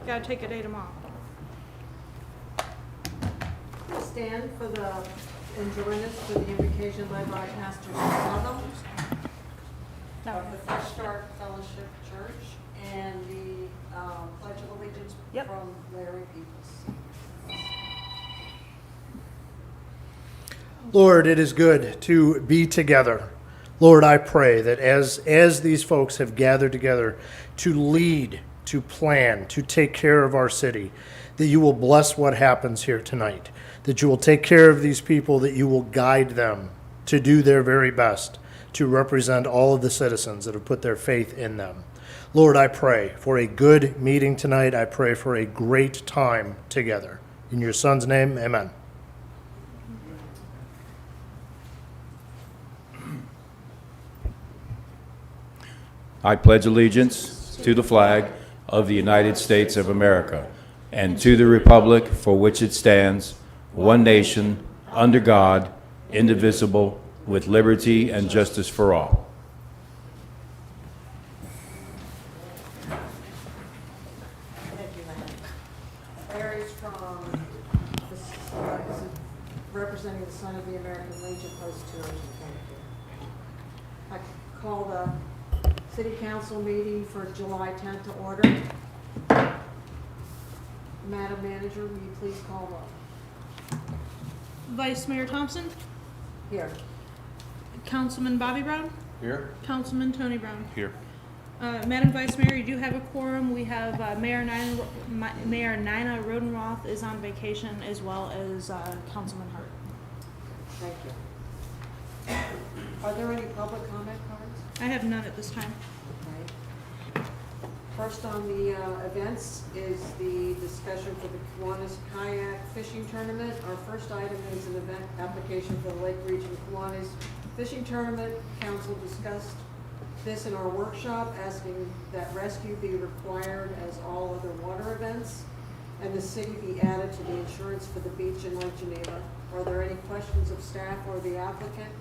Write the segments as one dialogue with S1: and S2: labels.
S1: Gotta take a day tomorrow.
S2: Stand for and join us for the invocation led by Pastor Stella of the Fresh Start Fellowship Church and the Pledge of Allegiance from Larry Peoples.
S3: Lord, it is good to be together. Lord, I pray that as these folks have gathered together to lead, to plan, to take care of our city, that you will bless what happens here tonight, that you will take care of these people, that you will guide them to do their very best to represent all of the citizens that have put their faith in them. Lord, I pray for a good meeting tonight. I pray for a great time together. In your Son's name, amen.
S4: I pledge allegiance to the flag of the United States of America and to the republic for which it stands, one nation, under God, indivisible, with liberty and justice for all.
S2: Thank you, Larry. Larry's from representing the Son of the American Legion, Post 2. I call the City Council meeting for July 10th to order. Madam Manager, will you please call roll?
S1: Vice Mayor Thompson,
S2: Here.
S1: Councilman Bobby Brown,
S4: Here.
S1: Councilman Tony Brown.
S4: Here.
S1: Madam Vice Mayor, you do have a quorum. We have Mayor Nina Rodenroth is on vacation, as well as Councilman Hart.
S2: Thank you. Are there any public comment cards?
S1: I have none at this time.
S2: Okay. First on the events is the discussion for the Kiwanis Kayak Fishing Tournament. Our first item is an event application for the Lake Region Kiwanis Fishing Tournament. Council discussed this in our workshop, asking that rescue be required as all other water events, and the city be added to the insurance for the beach in Lake Geneva. Are there any questions of staff or the applicant?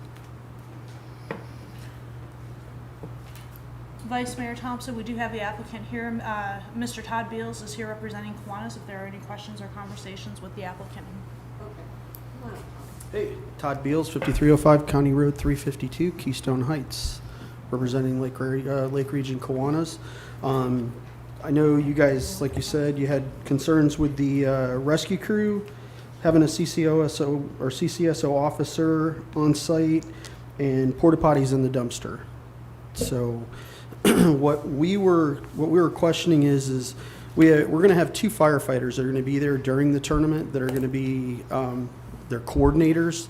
S1: Vice Mayor Thompson, we do have the applicant here. Mr. Todd Beals is here representing Kiwanis. If there are any questions or conversations with the applicant.
S2: Okay. Come on.
S5: Hey, Todd Beals, 5305 County Road 352, Keystone Heights, representing Lake Region Kiwanis. I know you guys, like you said, you had concerns with the rescue crew having a CCSO officer on site and porta potties in the dumpster. So what we were questioning is we're going to have two firefighters that are going to be there during the tournament that are going to be their coordinators.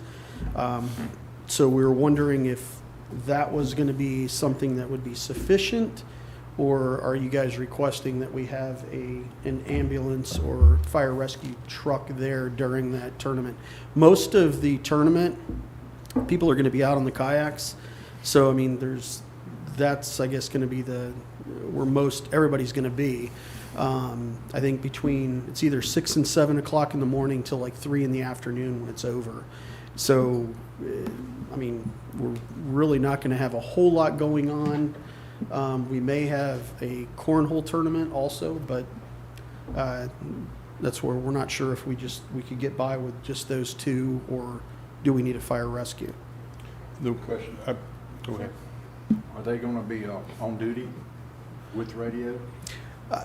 S5: So we were wondering if that was going to be something that would be sufficient, or are you guys requesting that we have an ambulance or fire rescue truck there during that tournament? Most of the tournament, people are going to be out on the kayaks. So, I mean, that's, I guess, going to be where most everybody's going to be. I think it's either 6 and 7 o'clock in the morning till like 3 in the afternoon when it's over. So, I mean, we're really not going to have a whole lot going on. We may have a cornhole tournament also, but that's where we're not sure if we could get by with just those two, or do we need a fire rescue?
S6: The question, go ahead. Are they going to be on duty with radio?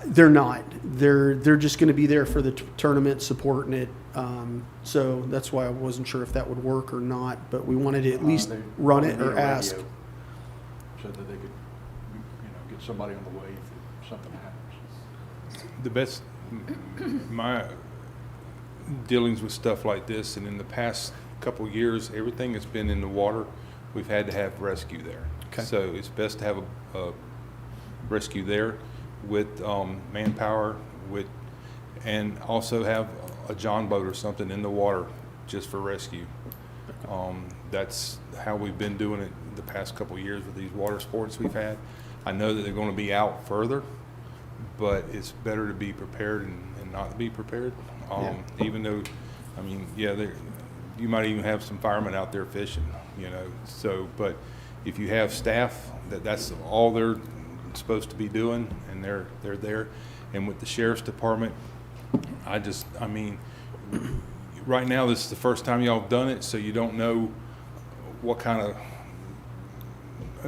S5: They're not. They're just going to be there for the tournament, supporting it. So that's why I wasn't sure if that would work or not. But we wanted to at least run it or ask,
S6: so that they could, get somebody on the way if something happens.
S7: The best, my dealings with stuff like this, and in the past couple of years, everything that's been in the water, we've had to have rescue there.
S5: Okay.
S7: So it's best to have a rescue there with manpower, and also have a John boat or something in the water just for rescue. That's how we've been doing it the past couple of years with these water sports we've had. I know that they're going to be out further, but it's better to be prepared and not be prepared. Even though, I mean, you might even have some firemen out there fishing, So, but if you have staff that's all they're supposed to be doing, and they're there, And with the sheriff's department, I mean, right now, this is the first time y'all have done it, so you don't know what kind of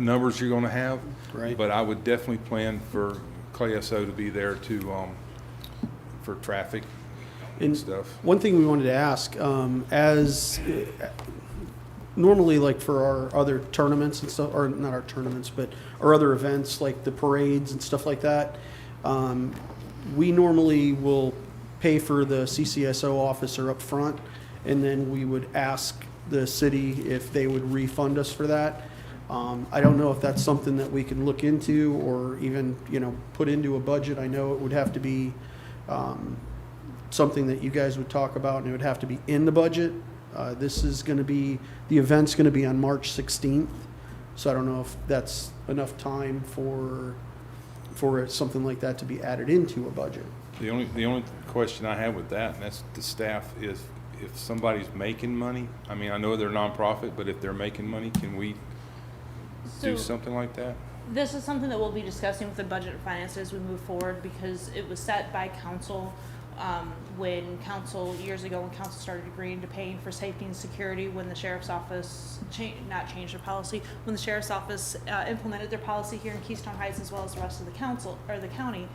S7: numbers you're gonna have.
S5: Right.
S7: But I would definitely plan for Clay SO to be there to, for traffic and
S5: And
S7: stuff.
S5: one thing we wanted to ask, normally, like for our other tournaments and stuff, or not our tournaments, but our other events, like the parades and stuff like that, we normally will pay for the CCSO officer up front, and then we would ask the city if they would refund us for that. I don't know if that's something that we can look into or even, put into a budget. I know it would have to be something that you guys would talk about, and it would have to be in the budget. The event's going to be on March 16th, so I don't know if that's enough time for something like that to be added into a budget.
S7: The only question I have with that, and that's the staff, is if somebody's making money, I mean, I know they're nonprofit, but if they're making money, can we do
S1: So-
S7: something like that?
S1: This is something that we'll be discussing with the budget and finance as we move forward, because it was set by council when council, years ago, when council started agreeing to paying for safety and security, when the sheriff's office not changed their policy, when the sheriff's office implemented their policy here in Keystone Heights as well as the rest of the council, or the county,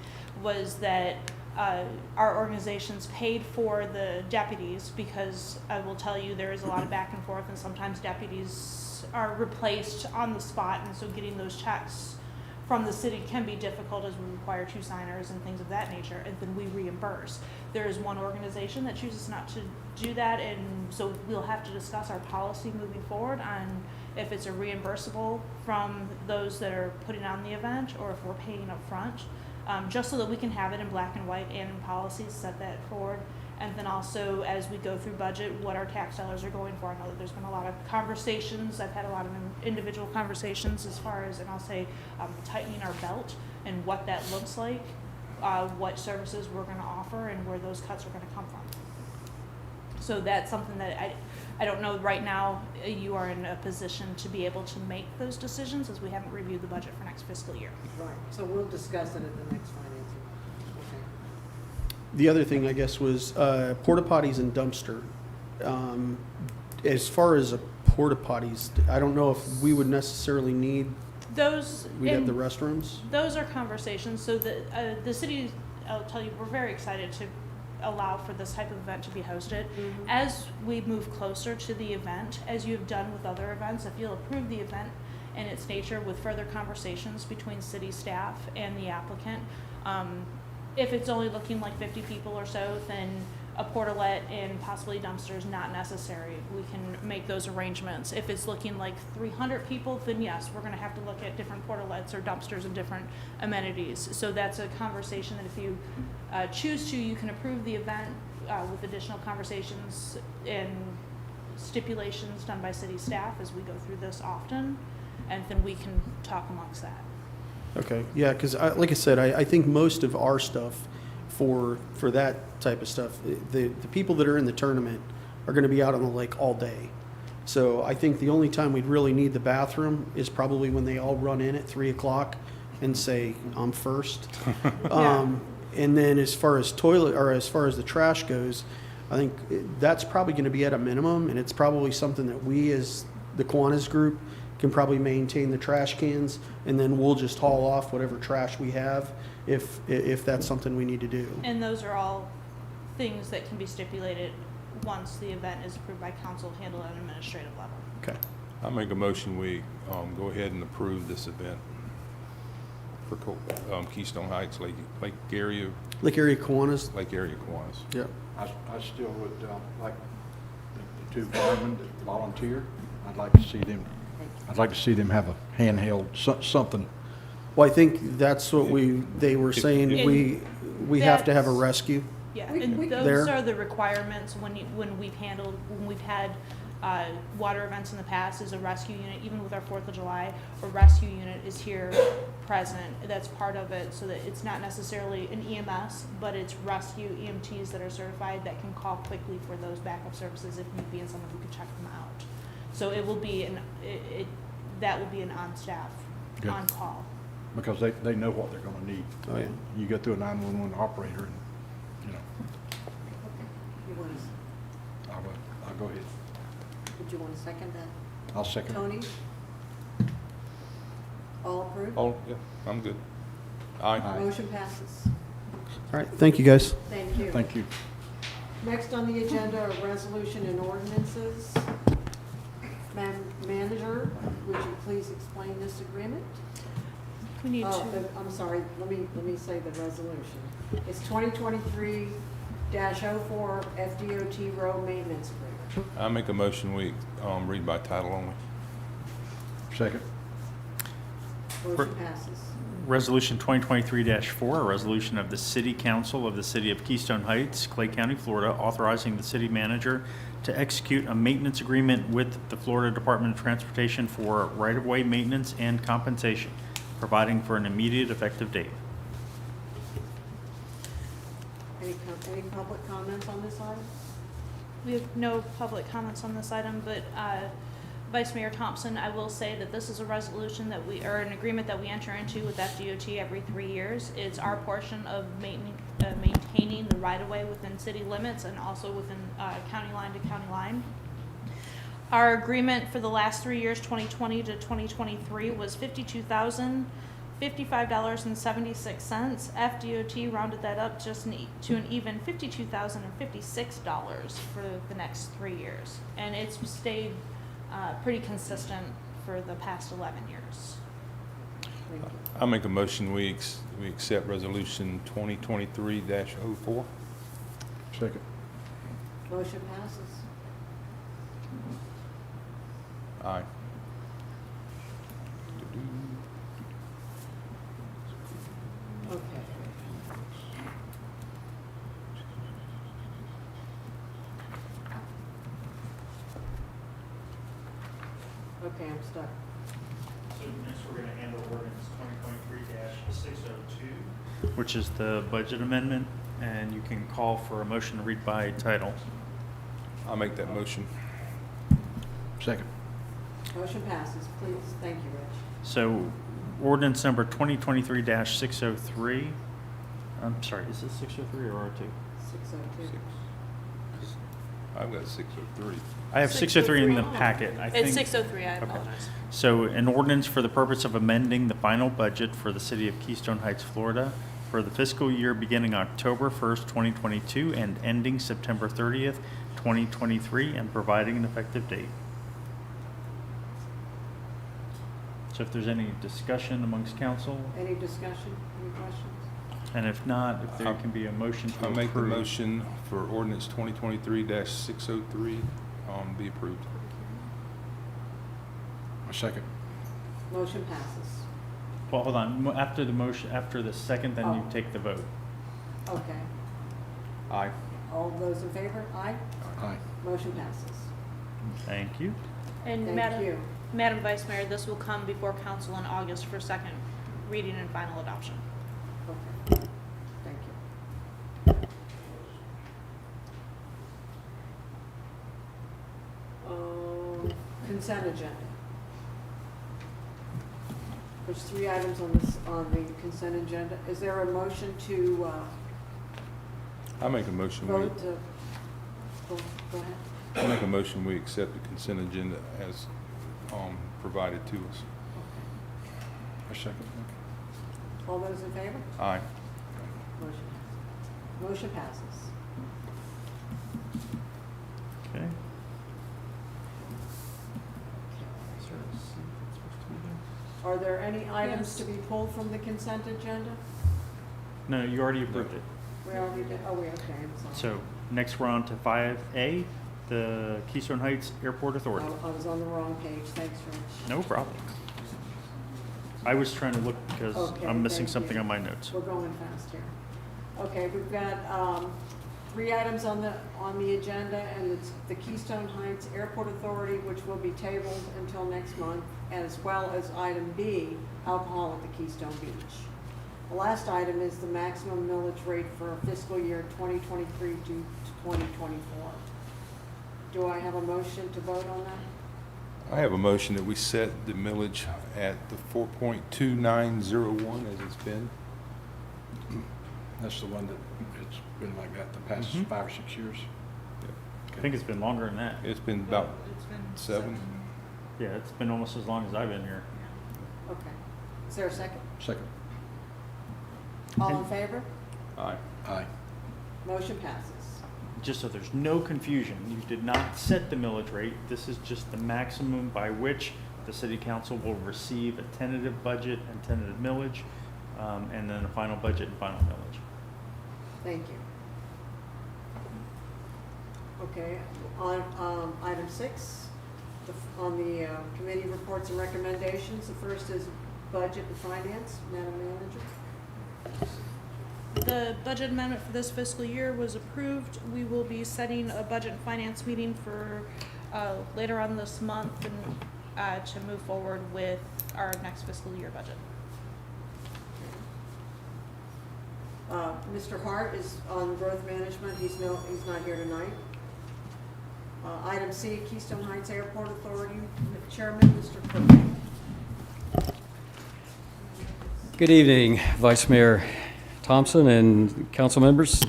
S1: was that our organizations paid for the deputies, because I will tell you, there is a lot of back and forth, and sometimes deputies are replaced on the spot, and so getting those checks from the city can be difficult, as we require 2 signers and things of that nature, and then we reimburse. There is one organization that chooses not to do that, and so we'll have to discuss our policy moving forward on if it's a reimbursable from those that are putting on the event, or if we're paying up front, just so that we can have it in black and white and in policies, set that forward. And then also, as we go through budget, what our tax dollars are going for. I know that there's been a lot of conversations. I've had a lot of individual conversations as far as, and I'll say, tightening our belt and what that looks like, what services we're going to offer, and where those cuts are going to come from. So that's something that I don't know right now. You are in a position to be able to make those decisions, as we haven't reviewed the budget for next fiscal year.
S2: Right, so we'll discuss it at the next financing. Okay.
S5: The other thing, I guess, was porta potties and dumpster. As far as porta potties, I don't know if we would necessarily need,
S1: Those
S5: we'd have the
S1: in-
S5: restrooms.
S1: Those are conversations. So the city, I'll tell you, we're very excited to allow for this type of event to be hosted.
S2: Mhm.
S1: As we move closer to the event, as you have done with other events, if you'll approve the event and its nature with further conversations between city staff and the applicant, if it's only looking like 50 people or so, then a portalet and possibly dumpsters not necessary. We can make those arrangements. If it's looking like 300 people, then yes, we're gonna have to look at different portalets or dumpsters and different amenities. So that's a conversation that if you choose to, you can approve the event with additional conversations and stipulations done by city staff as we go through this often, and then we can talk amongst that.
S5: Okay, yeah, because like I said, I think most of our stuff for that type of stuff, the people that are in the tournament are going to be out on the lake all day. So I think the only time we'd really need the bathroom is probably when they all run in at 3 o'clock and say, I'm first. And then as far as as far as the trash goes, I think that's probably going to be at a minimum, and it's probably something that we as the Kiwanis group can probably maintain the trash cans, and then we'll just haul off whatever trash we have if that's something we need to do.
S1: And those are all things that can be stipulated once the event is approved by council, handled at an administrative level.
S5: Okay.
S7: I make a motion, we go ahead and approve this event for Keystone Heights, Lake area,
S5: Lake area Kiwanis.
S7: Lake area Kiwanis.
S5: Yeah.
S6: I still would like the 2 firemen that volunteer. I'd like to see them have a handheld, something.
S5: Well, I think that's what they were saying.
S1: And
S5: We have to have a
S1: that's-
S5: rescue.
S1: Yeah,
S2: We-
S1: and
S2: we-
S1: those
S5: There.
S1: are the requirements when we've had water events in the past, is a rescue unit. Even with our 4th of July, a rescue unit is here present. That's part of it, so that it's not necessarily an EMS, but it's rescue EMTs that are certified that can call quickly for those backup services if need be, and someone who can check them out. So it will be that will be an on-staff,
S6: Good.
S1: on-call
S6: because they know what they're gonna need.
S5: Oh, yeah.
S6: You go through a 911 operator and, you know,
S2: You want
S6: I'll go ahead.
S2: would you want to second that?
S6: I'll second.
S2: Tony? All approved?
S7: Oh, yeah, I'm good. Aye.
S6: Aye.
S2: Motion passes.
S5: All right, thank you, guys.
S2: Thank you.
S6: Thank you.
S2: Next on the agenda are resolution and ordinances. Manager, would you please explain this agreement?
S1: We need
S2: Oh,
S1: to,
S2: I'm sorry, let me say the resolution. It's 2023-04 FDOT road maintenance agreement.
S7: I make a motion, we read by title only.
S6: Second.
S2: Motion passes.
S8: Resolution 2023-4, a resolution of the City Council of the City of Keystone Heights, Clay County, Florida, authorizing the city manager to execute a maintenance agreement with the Florida Department of Transportation for right-of-way maintenance and compensation, providing for an immediate effective date.
S2: Any public comments on this item?
S1: we have no public comments on this item, but Vice Mayor Thompson, I will say that this is a resolution that or an agreement that we enter into with FDOT every 3 years. It's our portion of maintaining the right-of-way within city limits and also within county line to county line. Our agreement for the last 3 years, 2020 to 2023, was $52,055.76. FDOT rounded that up just to an even $52,056 for the next 3 years. And it's stayed pretty consistent for the past 11 years.
S2: Thank you.
S7: I make a motion, we accept resolution 2023-04.
S6: Second.
S2: Motion passes.
S7: Aye.
S2: Okay. Okay, I'm stuck.
S8: So next, we're going to handle ordinance 2023-602, which is the budget amendment, and you can call for a motion to read by title.
S7: I'll make that motion.
S6: Second.
S2: Motion passes, please. Thank you, Rich.
S8: So ordinance number 2023-603, I'm sorry, is this 603 or R2?
S2: 602.
S7: I've got 603.
S8: I have 603 in the
S1: 603.
S8: packet, I think.
S1: It's 603, I
S8: Okay.
S1: apologize.
S8: So an ordinance for the purpose of amending the final budget for the city of Keystone Heights, Florida for the fiscal year beginning October 1st, 2022 and ending September 30th, 2023 and providing an effective date. So if there's any discussion amongst council,
S2: Any discussion, any questions?
S8: and if not, if there can be a motion to
S7: I
S8: approve.
S7: make the motion for ordinance 2023-603 be approved.
S6: A second.
S2: Motion passes.
S8: Well, hold on, after the motion, after the second, then you
S2: Oh.
S8: take the vote.
S2: Okay.
S7: Aye.
S2: All those in favor? Aye.
S6: Aye.
S2: Motion passes.
S8: Thank you.
S1: And
S2: Thank you.
S1: Madam Vice Mayor, this will come before council in August for second reading and final adoption.
S2: Okay. Thank you. Consent agenda. There's 3 items on the consent agenda. Is there a motion to
S7: I make a motion,
S2: vote to, go ahead.
S7: I make a motion, we accept the consent agenda as provided to us.
S6: A second.
S2: All those in favor?
S7: Aye.
S2: Motion passes.
S8: Okay.
S2: Are there any items
S1: Yes.
S2: to be pulled from the consent agenda?
S8: No, you already approved it.
S2: We already did, oh, we, okay, I'm sorry.
S8: So next, we're on to 5A, the Keystone Heights Airport Authority.
S2: I was on the wrong page, thanks, Rich.
S8: No problem. I was trying to look because
S2: Okay,
S8: I'm missing
S2: thank
S8: something
S2: you.
S8: on my notes.
S2: We're going fast here. Okay, we've got 3 items on the agenda, and it's the Keystone Heights Airport Authority, which will be tabled until next month, as well as item B, alcohol at the Keystone Beach. The last item is the maximum millage rate for fiscal year 2023 to 2024. Do I have a motion to vote on that?
S7: I have a motion that we set the millage at the 4.2901 as it's been.
S6: That's the one that it's been like that the past 5 or 6 years.
S8: I think it's been longer than that.
S7: It's been about
S1: It's been
S7: 7.
S8: Yeah, it's been almost as long as I've been here.
S2: Okay. Is there a second?
S6: Second.
S2: All in favor?
S7: Aye.
S6: Aye.
S2: Motion passes.
S8: Just so there's no confusion, you did not set the millage rate. This is just the maximum by which the city council will receive a tentative budget and tentative millage, and then a final budget and final millage.
S2: Thank you. Okay, on item 6, on the committee reports and recommendations, the first is budget and finance. Madam Manager?
S1: The budget amendment for this fiscal year was approved. We will be setting a budget and finance meeting for later on this month and to move forward with our next fiscal year budget.
S2: Mr. Hart is on growth management. He's not here tonight. Item C, Keystone Heights Airport Authority Chairman, Mr. Kirk.
S9: Good evening, Vice Mayor Thompson and council members.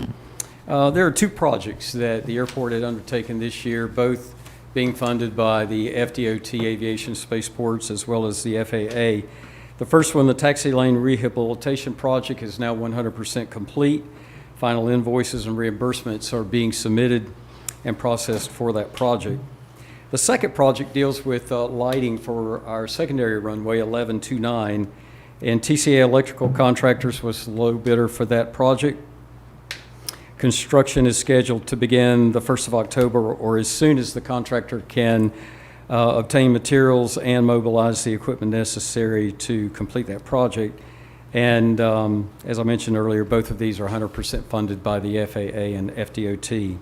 S9: There are 2 projects that the airport had undertaken this year, both being funded by the FDOT Aviation Spaceports as well as the FAA. The first one, the taxi lane rehabilitation project, is now 100% complete. Final invoices and reimbursements are being submitted and processed for that project. The second project deals with lighting for our secondary runway 1129, and TCA Electrical Contractors was the low bidder for that project. Construction is scheduled to begin the 1st of October or as soon as the contractor can obtain materials and mobilize the equipment necessary to complete that project. And as I mentioned earlier, both of these are 100% funded by the FAA and FDOT.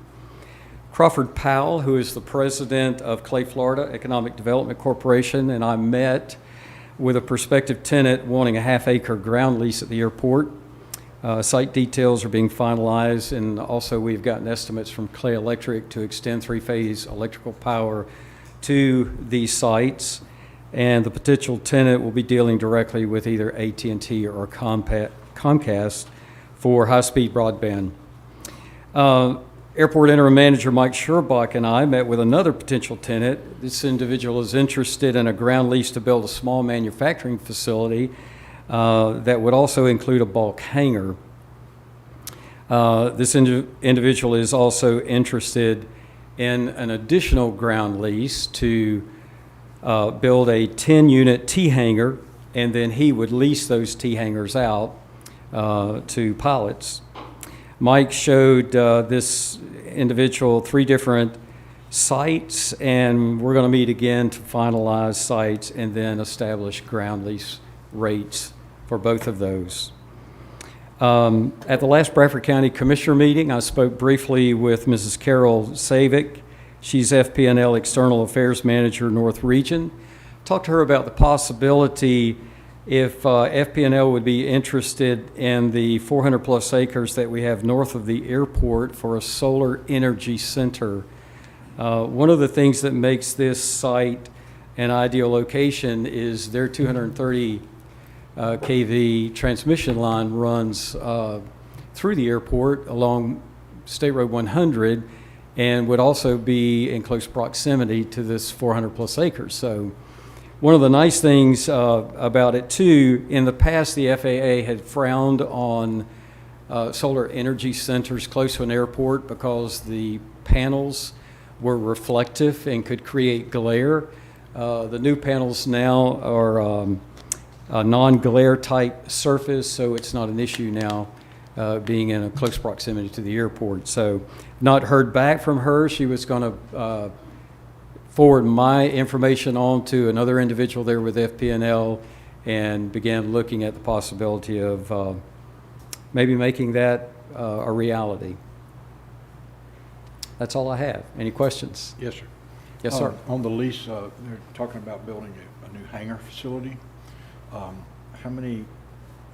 S9: Crawford Powell, who is the president of Clay, Florida Economic Development Corporation, and I met with a prospective tenant wanting a half-acre ground lease at the airport. Site details are being finalized, and also we've gotten estimates from Clay Electric to extend 3-phase electrical power to these sites, and the potential tenant will be dealing directly with either AT&T or Comcast for high-speed broadband. Airport Interim Manager Mike Scherbach and I met with another potential tenant. This individual is interested in a ground lease to build a small manufacturing facility that would also include a bulk hangar. This individual is also interested in an additional ground lease to build a 10-unit T-hangar, and then he would lease those T-hangars out to pilots. Mike showed this individual 3 different sites, and we're going to meet again to finalize sites and then establish ground lease rates for both of those. At the last Bradford County Commissioner meeting, I spoke briefly with Mrs. Carol Savick. She's FP&L External Affairs Manager, North Region. Talked to her about the possibility if FP&L would be interested in the 400-plus acres that we have north of the airport for a solar energy center. One of the things that makes this site an ideal location is their 230 kV transmission line runs through the airport along State Road 100 and would also be in close proximity to this 400-plus acres. So one of the nice things about it, too, in the past, the FAA had frowned on solar energy centers close to an airport because the panels were reflective and could create glare. The new panels now are a non-glare type surface, so it's not an issue now being in a close proximity to the airport. So not heard back from her. She was going to forward my information on to another individual there with FP&L and began looking at the possibility of maybe making that a reality. That's all I have. Any questions?
S6: Yes, sir.
S9: Yes, sir.
S6: On the lease, they're talking about building a new hangar facility. How many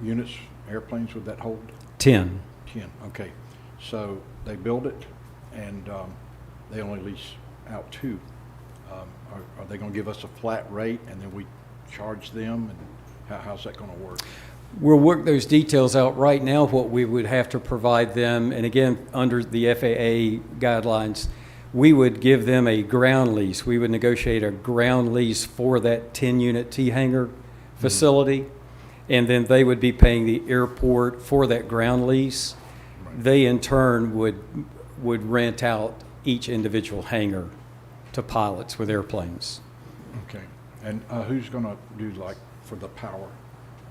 S6: units, airplanes would that hold?
S9: 10.
S6: 10, okay. So they build it, and they only lease out 2. Are they gonna give us a flat rate and then we charge them, and how's that gonna work?
S9: We'll work those details out. Right now, what we would have to provide them, and again, under the FAA guidelines, we would give them a ground lease. We would negotiate a ground lease for that 10-unit T-hangar facility, and then they would be paying the airport for that ground lease. They, in turn, would rent out each individual hangar to pilots with airplanes.
S6: Okay, and who's gonna do, like, for the power?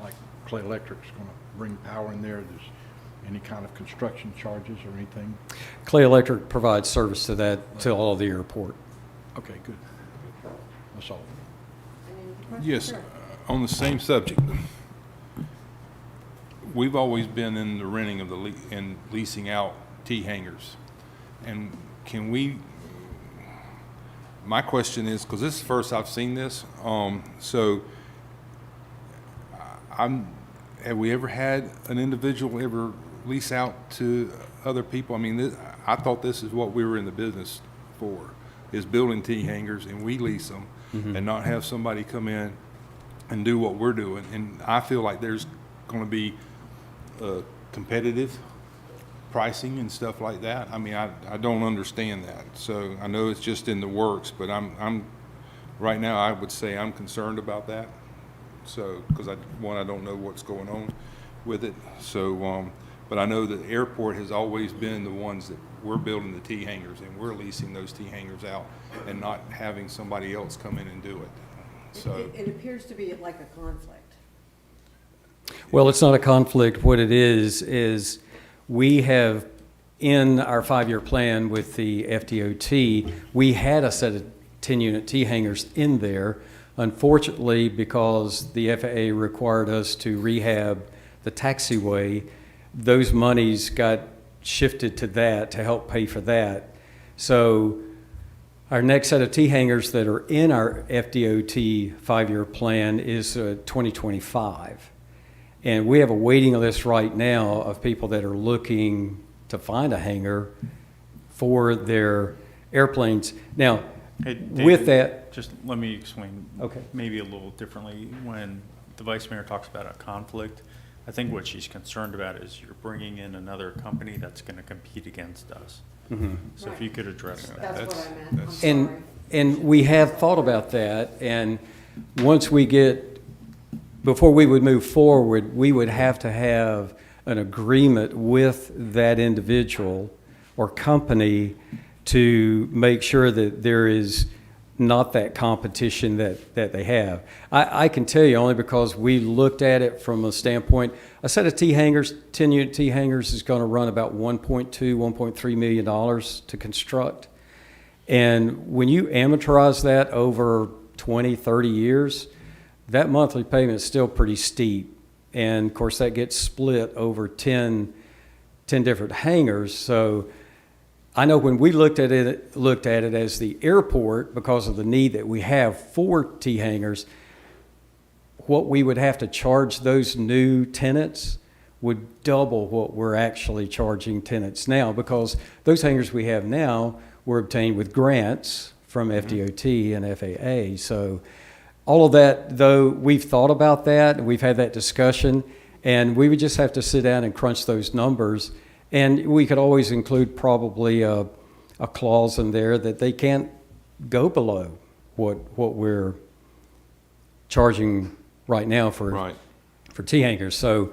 S6: Like Clay Electric's gonna bring power in there? There's any kind of construction charges or anything?
S9: Clay Electric provides service to that, to all of the airport.
S6: Okay, good. That's all.
S2: Any questions?
S7: Yes,
S2: Sure.
S7: on the same subject. We've always been in the renting of the and leasing out T-hangars. And can we, my question is, because this is the first I've seen this, so have we ever had an individual ever lease out to other people? I mean, I thought this is what we were in the business for, is building T-hangars, and we lease them, and not have somebody come in and do what we're doing. And I feel like there's going to be competitive pricing and stuff like that. I mean, I don't understand that. So I know it's just in the works, but I'm right now I would say I'm concerned about that. So, because I don't know what's going on with it. So, but I know that the airport has always been the ones that we're building the T-hangars, and we're leasing those T-hangars out and not having somebody else come in and do it. So
S2: It appears to be like a conflict.
S9: Well, it's not a conflict. What it is we have, in our 5-year plan with the FDOT, we had a set of 10-unit T-hangars in there. Unfortunately, because the FAA required us to rehab the taxiway, those monies got shifted to that to help pay for that. So our next set of T-hangars that are in our FDOT 5-year plan is 2025. And we have a waiting list right now of people that are looking to find a hangar for their airplanes. Now,
S8: Hey, David,
S9: with that,
S8: just let me explain
S9: Okay.
S8: maybe a little differently. When the vice mayor talks about a conflict, I think what she's concerned about is you're bringing in another company that's going to compete against us. So if you could address that.
S2: That's what I meant. I'm
S7: that's-
S2: sorry.
S9: and we have thought about that, and once we get, before we would move forward, we would have to have an agreement with that individual or company to make sure that there is not that competition that they have. I can tell you only because we looked at it from a standpoint, a set of T-hangars, 10-unit T-hangars is going to run about $1.2, $1.3 million to construct. And when you amortize that over 20, 30 years, that monthly payment is still pretty steep. And of course, that gets split over 10 different hangars. So I know when we looked at it as the airport, because of the need that we have for T-hangars, what we would have to charge those new tenants would double what we're actually charging tenants now, because those hangars we have now were obtained with grants from FDOT and FAA. So all of that, though, we've thought about that, and we've had that discussion, and we would just have to sit down and crunch those numbers. And we could always include probably a clause in there that they can't go below what we're charging right now for T-hangars. So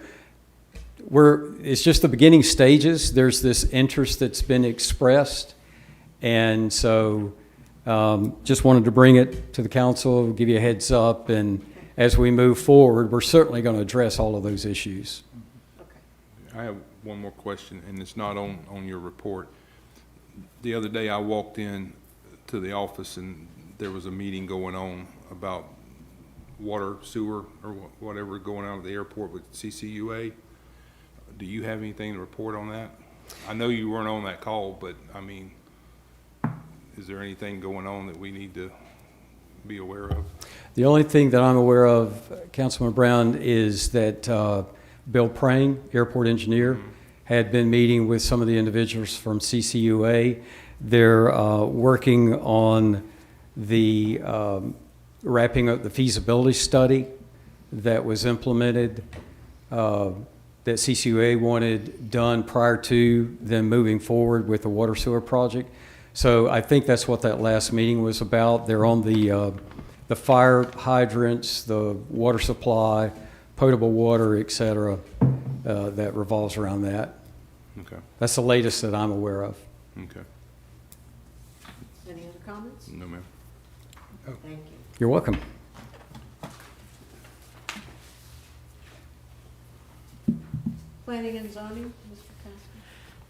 S9: it's just the beginning stages. There's this interest that's been expressed, and so just wanted to bring it to the council, give you a heads up, and as we move forward, we're certainly going to address all of those issues.
S7: I have one more question, and it's not on your report. The other day I walked in to the office and there was a meeting going on about water, sewer, or whatever going on at the airport with CCUA. Do you have anything to report on that? I know you weren't on that call, but I mean, is there anything going on that we need to be aware of?
S9: The only thing that I'm aware of, Councilman Brown, is that Bill Prang, airport engineer, had been meeting with some of the individuals from CCUA. They're working on the wrapping up the feasibility study that was implemented, that CCUA wanted done prior to them moving forward with the water sewer project. So I think that's what that last meeting was about. They're on the fire hydrants, the water supply, potable water, et cetera, that revolves around that.
S7: Okay,
S9: That's the latest that I'm aware of.
S7: okay.
S2: Any other comments?
S7: No, ma'am.
S2: Thank you.
S9: You're welcome.
S2: Planning and zoning, Mr. Caskey?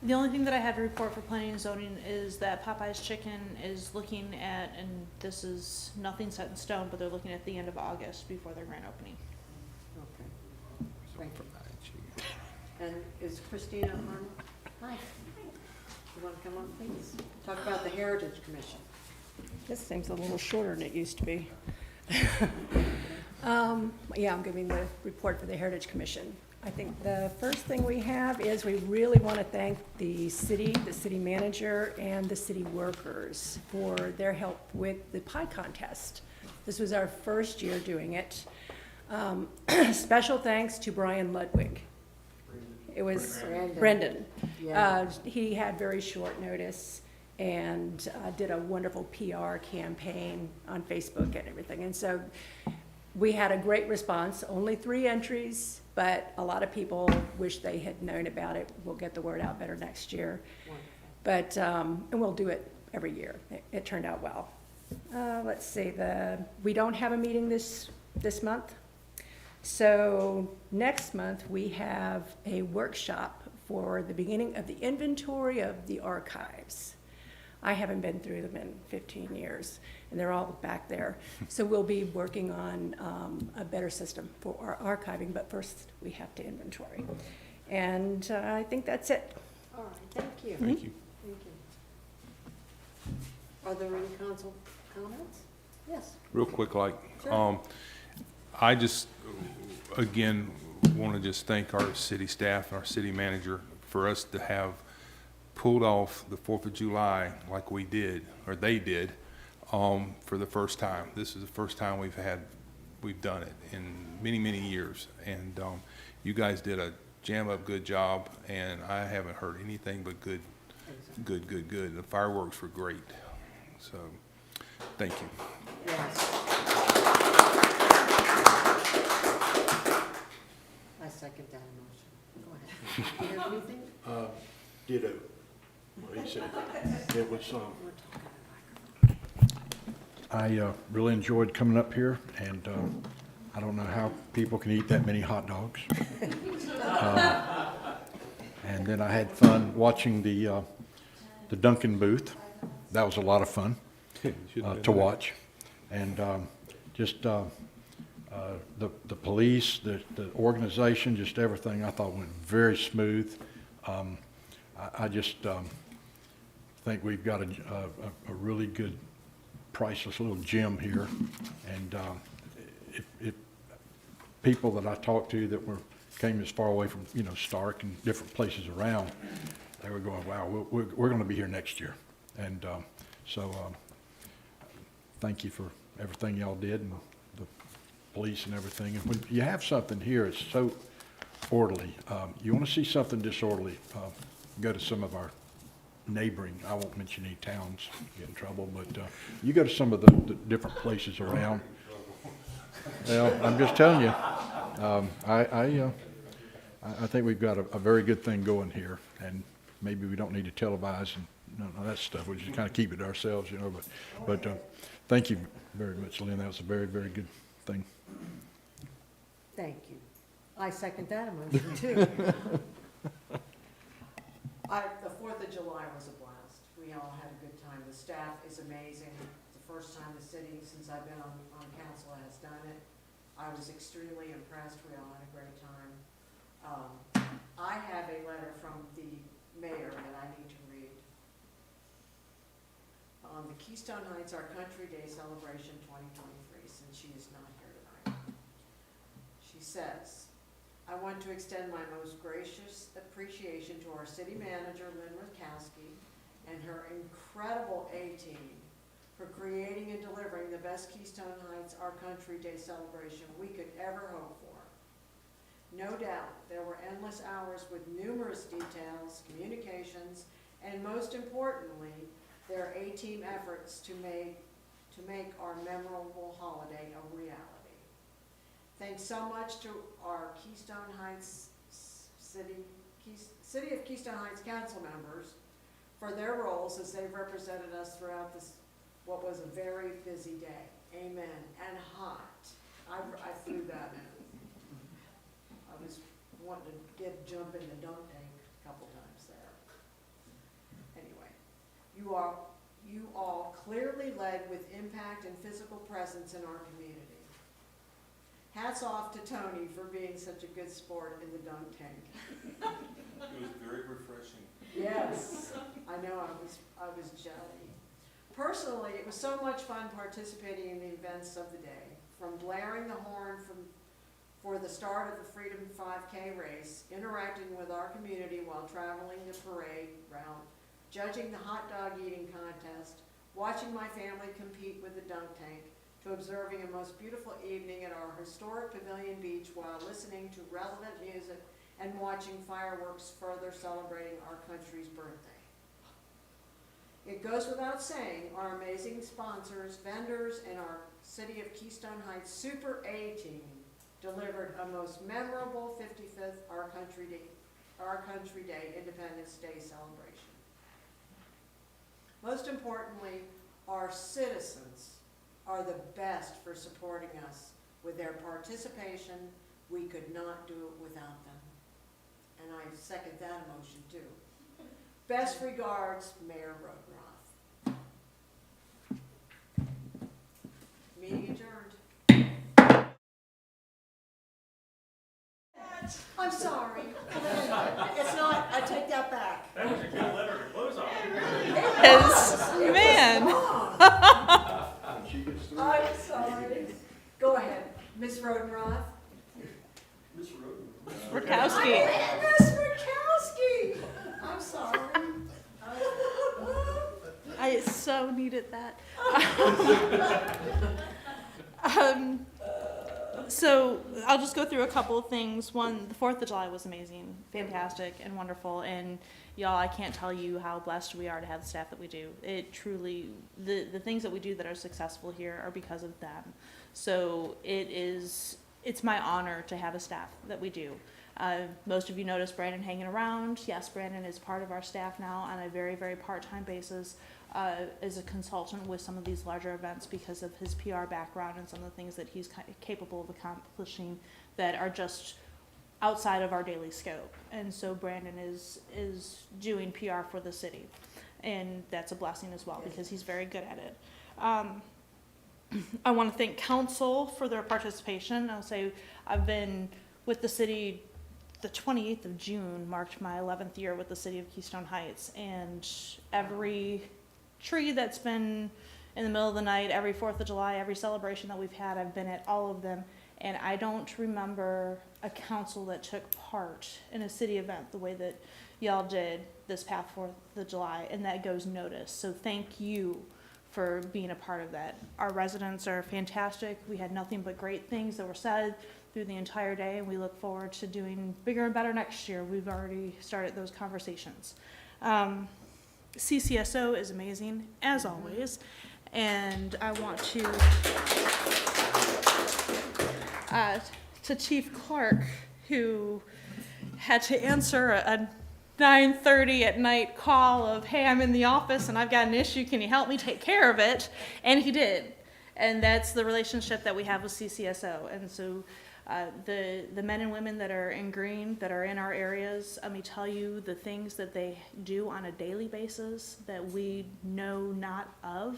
S1: The only thing that I had to report for planning and zoning is that Popeye's Chicken is looking at, and this is nothing set in stone, but they're looking at the end of August before their grand opening.
S2: Okay. Thank you. And is Christina Arnold? Hi. You want to come on, please? Talk about the Heritage Commission.
S10: This seems a little shorter than it used to be. Yeah, I'm giving the report for the Heritage Commission. I think the first thing we have is we really want to thank the city manager, and the city workers for their help with the pie contest. This was our first year doing it. Special thanks to Brian Ludwig. It was Brendan.
S2: Yeah.
S10: He had very short notice and did a wonderful PR campaign on Facebook and everything. And so we had a great response, only 3 entries, but a lot of people wish they had known about it. We'll get the word out better next year. But, and we'll do it every year. It turned out well. Let's see, we don't have a meeting this month. So next month, we have a workshop for the beginning of the inventory of the archives. I haven't been through them in 15 years, and they're all back there. So we'll be working on a better system for our archiving, but first we have to inventory. And I think that's it.
S2: All right, thank you.
S7: Thank you.
S2: Thank you. Are there any council comments? Yes.
S7: Real quick,
S2: Sure.
S7: I just, again, want to just thank our city staff and our city manager for us to have pulled off the 4th of July like we did, or they did, for the first time. This is the first time we've done it in many, many years. And you guys did a jam-up good job, and I haven't heard anything but good. The fireworks were great. So, thank you.
S2: Yes. I second that motion. Go ahead. Do you have anything?
S11: Ditto. What he said. It was,
S6: I really enjoyed coming up here, and I don't know how people can eat that many hot dogs. And then I had fun watching the Dunkin' booth. That was a lot of fun to watch. And just the police, the organization, just everything I thought went very smooth. I just think we've got a really good, priceless little gem here. And if people that I talked to that came as far away from, Stark and different places around, they were going, wow, we're going to be here next year. And so thank you for everything y'all did, and the police and everything. And when you have something here, it's so orderly. You want to see something disorderly, go to some of our neighboring, I won't mention any towns, get in trouble, but you go to some of the different places around. Well, I'm just telling you, I think we've got a very good thing going here, and maybe we don't need to televise and none of that stuff. We just kind of keep it to ourselves, But thank you very much, Lynn. That was a very, very good thing.
S2: Thank you. I second that motion, too. The 4th of July was a blast. We all had a good time. The staff is amazing. It's the first time the city, since I've been on council, has done it. I was extremely impressed. We all had a great time. I have a letter from the mayor that I need to read. On the Keystone Heights Our Country Day Celebration 2023, since she is not here tonight. She says, I want to extend my most gracious appreciation to our city manager, Lynn Rakowski, and her incredible A-team for creating and delivering the best Keystone Heights Our Country Day celebration we could ever hope for. No doubt, there were endless hours with numerous details, communications, and most importantly, their A-team efforts to make our memorable holiday a reality. Thanks so much to our Keystone Heights City of Keystone Heights council members for their roles as they've represented us throughout this, what was a very busy day. Amen. And hot. I threw that in. I was wanting to jump in the dunk tank a couple times there. Anyway, you all clearly led with impact and physical presence in our community. Hats off to Tony for being such a good sport in the dunk tank.
S7: It was very refreshing.
S2: Yes, I know, I was jelly. Personally, it was so much fun participating in the events of the day, from blaring the horn for the start of the Freedom 5K race, interacting with our community while traveling the parade route, judging the hot dog eating contest, watching my family compete with the dunk tank, to observing a most beautiful evening at our historic Pavilion Beach while listening to relevant music and watching fireworks further celebrating our country's birthday. It goes without saying, our amazing sponsors, vendors, and our City of Keystone Heights Super A-Team delivered a most memorable 55th Our Country Day Independence Day celebration. Most importantly, our citizens are the best for supporting us with their participation. We could not do it without them. And I second that emotion too. Best regards, Mayor Rodenroth. Meeting adjourned. I'm sorry. It's not, I take that back.
S8: That was a good letter to close on.
S1: Man.
S2: I'm sorry. Go ahead, Ms. Rodenroth.
S1: Rutkowski.
S2: Ms. Rutkowski. I'm sorry.
S1: I so needed that. So I'll just go through a couple of things. One, the 4th of July was amazing, fantastic, and wonderful. And y'all, I can't tell you how blessed we are to have the staff that we do. It truly, the things that we do that are successful here are because of them. So it's my honor to have a staff that we do. Most of you notice Brandon hanging around. Yes, Brandon is part of our staff now on a very, very part-time basis as a consultant with some of these larger events because of his PR background and some of the things that he's capable of accomplishing that are just outside of our daily scope. And so Brandon is doing PR for the city. And that's a blessing as well because he's very good at it. I want to thank council for their participation. I'll say I've been with the city. The 28th of June marked my 11th year with the City of Keystone Heights, and every tree that's been in the middle of the night, every 4th of July, every celebration that we've had, I've been at all of them, and I don't remember a council that took part in a city event the way that y'all did this past 4th of July, and that goes noticed. So thank you for being a part of that. Our residents are fantastic. We had nothing but great things that were said through the entire day, and we look forward to doing bigger and better next year. We've already started those conversations. CCSO is amazing, as always, and I want to Chief Clark, who had to answer a 9:30 at night call of, hey, I'm in the office and I've got an issue, can you help me take care of it? And he did. And that's the relationship that we have with CCSO. And so the men and women that are in green, that are in our areas, let me tell you the things that they do on a daily basis that we know not of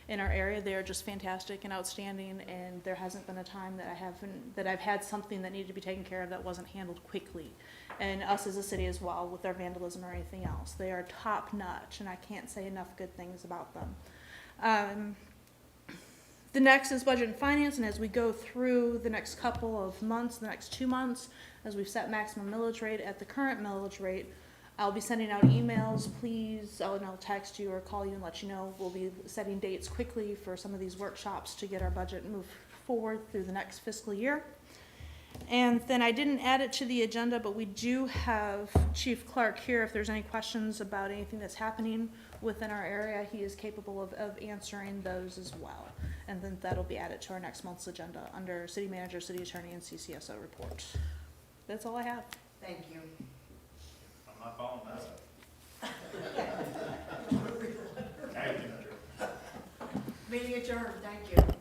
S1: in our area. They are just fantastic and outstanding, and there hasn't been a time that I've had something that needed to be taken care of that wasn't handled quickly. And us as a city as well, with our vandalism or anything else. They are top notch, and I can't say enough good things about them. The next is budget and finance, and as we go through the next couple of months, the next 2 months, as we've set maximum millage rate at the current millage rate, I'll be sending out emails, please, and I'll text you or call you and let you know. We'll be setting dates quickly for some of these workshops to get our budget moved forward through the next fiscal year. And then I didn't add it to the agenda, but we do have Chief Clark here. If there's any questions about anything that's happening within our area, he is capable of answering those as well. And then that'll be added to our next month's agenda under City Manager, City Attorney, and CCSO report. That's all I have.
S2: Thank you.
S8: I'm not following that.
S2: Meeting adjourned, thank you.